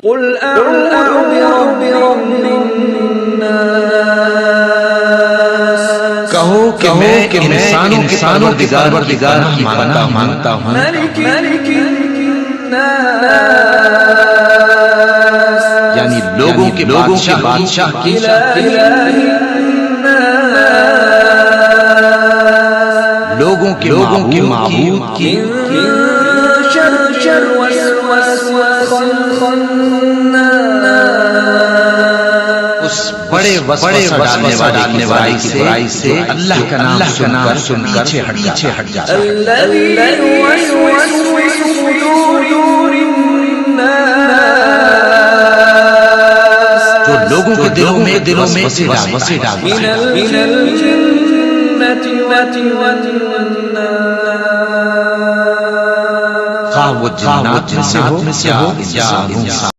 قل اعوذ برب الناس کہو کہ میں انسانوں کے پروردگار کی پناہ مانگتا ہوں ملک الناس یعنی لوگوں کے بادشاہ کی الہ الناس لوگوں کے معبود کی من شر وسوس الخناس اس بڑے وسوسہ ڈالنے والے کی برائی سے اللہ کا نام سن کر پیچھے ہٹ جاتا ہے الذي يوسوس في صدور الناس جو لوگوں کے دلوں میں وسوسے ڈالتا من ہے الجنة والناس خواہ وہ جنات میں سے ہو یا انسان